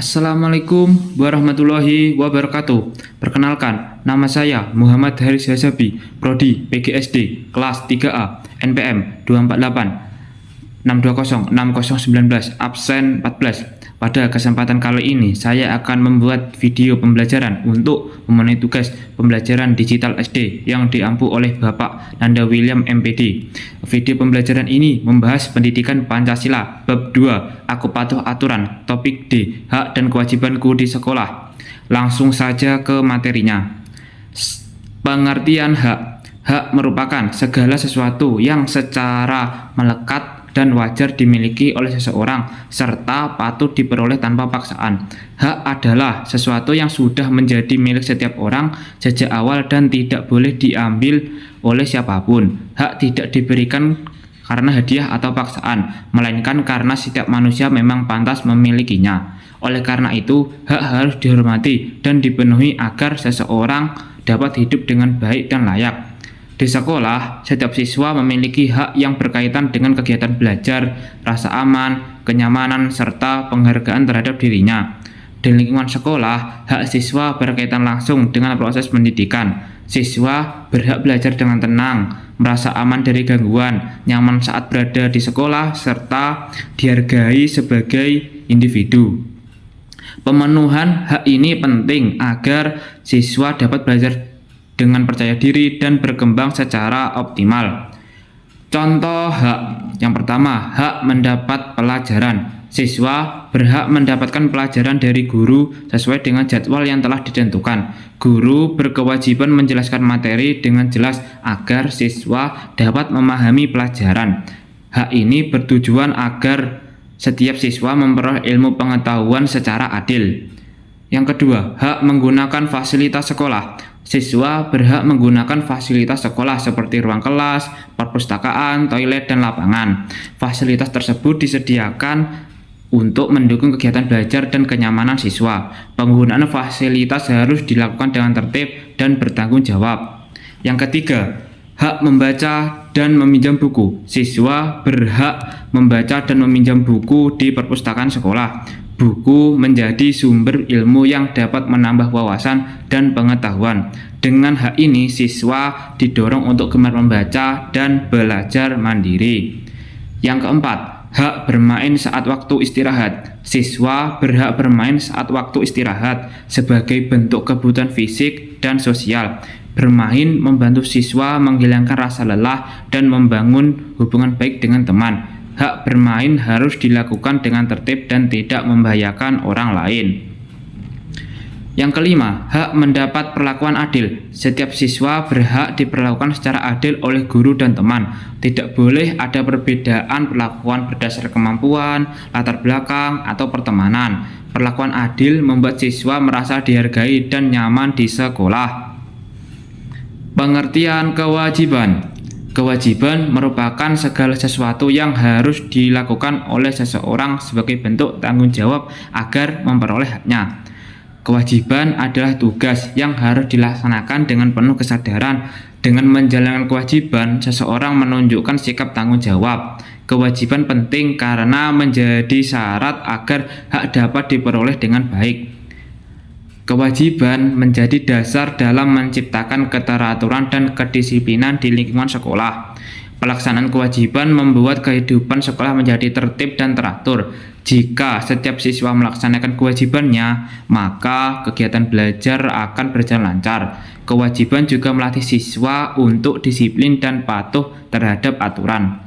Assalamualaikum warahmatullahi wabarakatuh. Perkenalkan, nama saya Muhammad Haris Hasabi, Prodi PGSD, kelas 3A, NPM 248 620 6019, absen 14. Pada kesempatan kali ini, saya akan membuat video pembelajaran untuk memenuhi tugas pembelajaran digital SD yang diampu oleh Bapak Nanda William MPD. Video pembelajaran ini membahas pendidikan Pancasila, bab 2, Aku Patuh Aturan, topik D, hak dan kewajibanku di sekolah. Langsung saja ke materinya. Pengertian hak. Hak merupakan segala sesuatu yang secara melekat dan wajar dimiliki oleh seseorang serta patut diperoleh tanpa paksaan. Hak adalah sesuatu yang sudah menjadi milik setiap orang sejak awal dan tidak boleh diambil oleh siapapun. Hak tidak diberikan karena hadiah atau paksaan, melainkan karena setiap manusia memang pantas memilikinya. Oleh karena itu, hak harus dihormati dan dipenuhi agar seseorang dapat hidup dengan baik dan layak. Di sekolah, setiap siswa memiliki hak yang berkaitan dengan kegiatan belajar, rasa aman, kenyamanan, serta penghargaan terhadap dirinya. Di lingkungan sekolah, hak siswa berkaitan langsung dengan proses pendidikan. Siswa berhak belajar dengan tenang, merasa aman dari gangguan, nyaman saat berada di sekolah, serta dihargai sebagai individu. Pemenuhan hak ini penting agar siswa dapat belajar dengan percaya diri dan berkembang secara optimal. Contoh hak. Yang pertama, hak mendapat pelajaran. Siswa berhak mendapatkan pelajaran dari guru sesuai dengan jadwal yang telah ditentukan. Guru berkewajiban menjelaskan materi dengan jelas agar siswa dapat memahami pelajaran. Hak ini bertujuan agar setiap siswa memperoleh ilmu pengetahuan secara adil. Yang kedua, hak menggunakan fasilitas sekolah. Siswa berhak menggunakan fasilitas sekolah seperti ruang kelas, perpustakaan, toilet, dan lapangan. Fasilitas tersebut disediakan untuk mendukung kegiatan belajar dan kenyamanan siswa. Penggunaan fasilitas harus dilakukan dengan tertib dan bertanggung jawab. Yang ketiga, hak membaca dan meminjam buku. Siswa berhak membaca dan meminjam buku di perpustakaan sekolah. Buku menjadi sumber ilmu yang dapat menambah wawasan dan pengetahuan. Dengan hak ini, siswa didorong untuk gemar membaca dan belajar mandiri. Yang keempat, hak bermain saat waktu istirahat. Siswa berhak bermain saat waktu istirahat sebagai bentuk kebutuhan fisik dan sosial. Bermain membantu siswa menghilangkan rasa lelah dan membangun hubungan baik dengan teman. Hak bermain harus dilakukan dengan tertib dan tidak membahayakan orang lain. Yang kelima, hak mendapat perlakuan adil. Setiap siswa berhak diperlakukan secara adil oleh guru dan teman. Tidak boleh ada perbedaan perlakuan berdasar kemampuan, latar belakang, atau pertemanan. Perlakuan adil membuat siswa merasa dihargai dan nyaman di sekolah. Pengertian kewajiban. Kewajiban merupakan segala sesuatu yang harus dilakukan oleh seseorang sebagai bentuk tanggung jawab agar memperoleh haknya. Kewajiban adalah tugas yang harus dilaksanakan dengan penuh kesadaran. Dengan menjalankan kewajiban, seseorang menunjukkan sikap tanggung jawab. Kewajiban penting karena menjadi syarat agar hak dapat diperoleh dengan baik. Kewajiban menjadi dasar dalam menciptakan keteraturan dan kedisiplinan di lingkungan sekolah. Pelaksanaan kewajiban membuat kehidupan sekolah menjadi tertib dan teratur. Jika setiap siswa melaksanakan kewajibannya, maka kegiatan belajar akan berjalan lancar. Kewajiban juga melatih siswa untuk disiplin dan patuh terhadap aturan.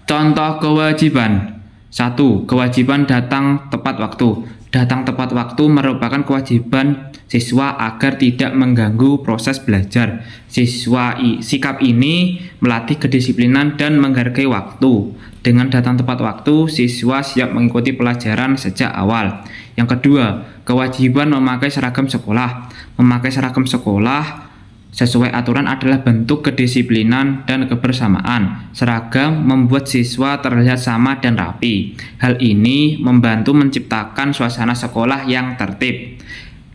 Contoh kewajiban. 1. Kewajiban datang tepat waktu. Datang tepat waktu merupakan kewajiban siswa agar tidak mengganggu proses belajar. Sikap ini melatih kedisiplinan dan menghargai waktu. Dengan datang tepat waktu, siswa siap mengikuti pelajaran sejak awal. Yang kedua, kewajiban memakai seragam sekolah. Memakai seragam sekolah sesuai aturan adalah bentuk kedisiplinan dan kebersamaan. Seragam membuat siswa terlihat sama dan rapi. Hal ini membantu menciptakan suasana sekolah yang tertib.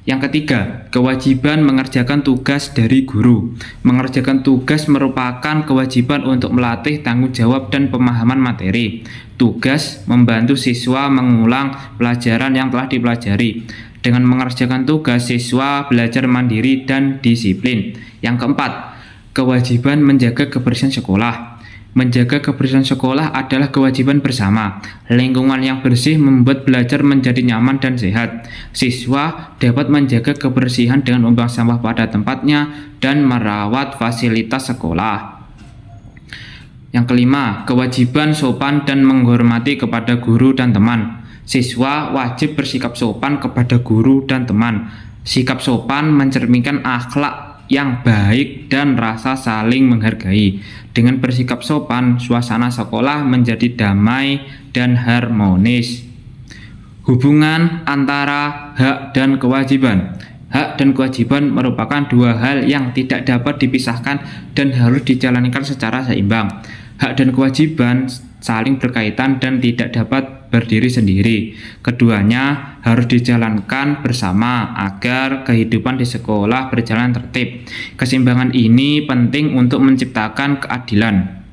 Yang ketiga, kewajiban mengerjakan tugas dari guru. Mengerjakan tugas merupakan kewajiban untuk melatih tanggung jawab dan pemahaman materi. Tugas membantu siswa mengulang pelajaran yang telah dipelajari. Dengan mengerjakan tugas, siswa belajar mandiri dan disiplin. Yang keempat, kewajiban menjaga kebersihan sekolah. Menjaga kebersihan sekolah adalah kewajiban bersama. Lingkungan yang bersih membuat belajar menjadi nyaman dan sehat. Siswa dapat menjaga kebersihan dengan membuang sampah pada tempatnya dan merawat fasilitas sekolah. Yang kelima, kewajiban sopan dan menghormati kepada guru dan teman. Siswa wajib bersikap sopan kepada guru dan teman. Sikap sopan mencerminkan akhlak yang baik dan rasa saling menghargai. Dengan bersikap sopan, suasana sekolah menjadi damai dan harmonis. Hubungan antara hak dan kewajiban. Hak dan kewajiban merupakan dua hal yang tidak dapat dipisahkan dan harus dijalankan secara seimbang. Hak dan kewajiban saling berkaitan dan tidak dapat berdiri sendiri. Keduanya harus dijalankan bersama agar kehidupan di sekolah berjalan tertib. Keseimbangan ini penting untuk menciptakan keadilan.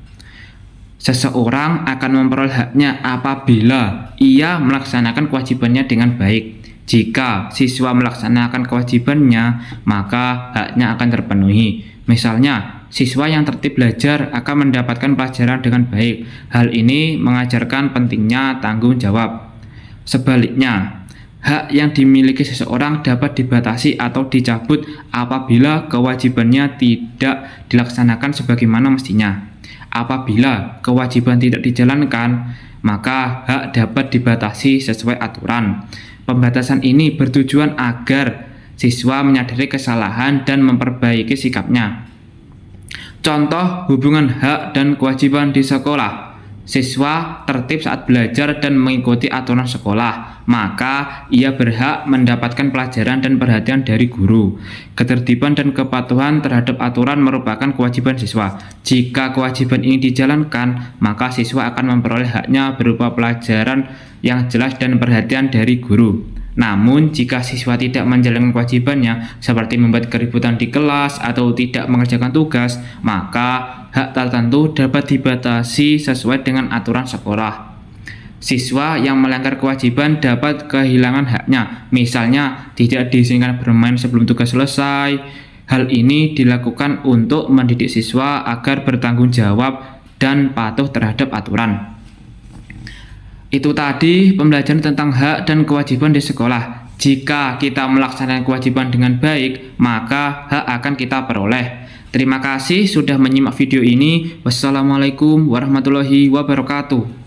Seseorang akan memperoleh haknya apabila ia melaksanakan kewajibannya dengan baik. Jika siswa melaksanakan kewajibannya, maka haknya akan terpenuhi. Misalnya, siswa yang tertib belajar akan mendapatkan pelajaran dengan baik. Hal ini mengajarkan pentingnya tanggung jawab. Sebaliknya, hak yang dimiliki seseorang dapat dibatasi atau dicabut apabila kewajibannya tidak dilaksanakan sebagaimana mestinya. Apabila kewajiban tidak dijalankan, maka hak dapat dibatasi sesuai aturan. Pembatasan ini bertujuan agar siswa menyadari kesalahan dan memperbaiki sikapnya. Contoh hubungan hak dan kewajiban di sekolah. Siswa tertib saat belajar dan mengikuti aturan sekolah, maka ia berhak mendapatkan pelajaran dan perhatian dari guru. Ketertiban dan kepatuhan terhadap aturan merupakan kewajiban siswa. Jika kewajiban ini dijalankan, maka siswa akan memperoleh haknya berupa pelajaran yang jelas dan perhatian dari guru. Namun, jika siswa tidak menjalankan kewajibannya, seperti membuat keributan di kelas atau tidak mengerjakan tugas, maka hak tertentu dapat dibatasi sesuai dengan aturan sekolah. Siswa yang melanggar kewajiban dapat kehilangan haknya, misalnya tidak diizinkan bermain sebelum tugas selesai. Hal ini dilakukan untuk mendidik siswa agar bertanggung jawab dan patuh terhadap aturan. Itu tadi pembelajaran tentang hak dan kewajiban di sekolah. Jika kita melaksanakan kewajiban dengan baik, maka hak akan kita peroleh. Terima kasih sudah menyimak video ini. Wassalamualaikum warahmatullahi wabarakatuh.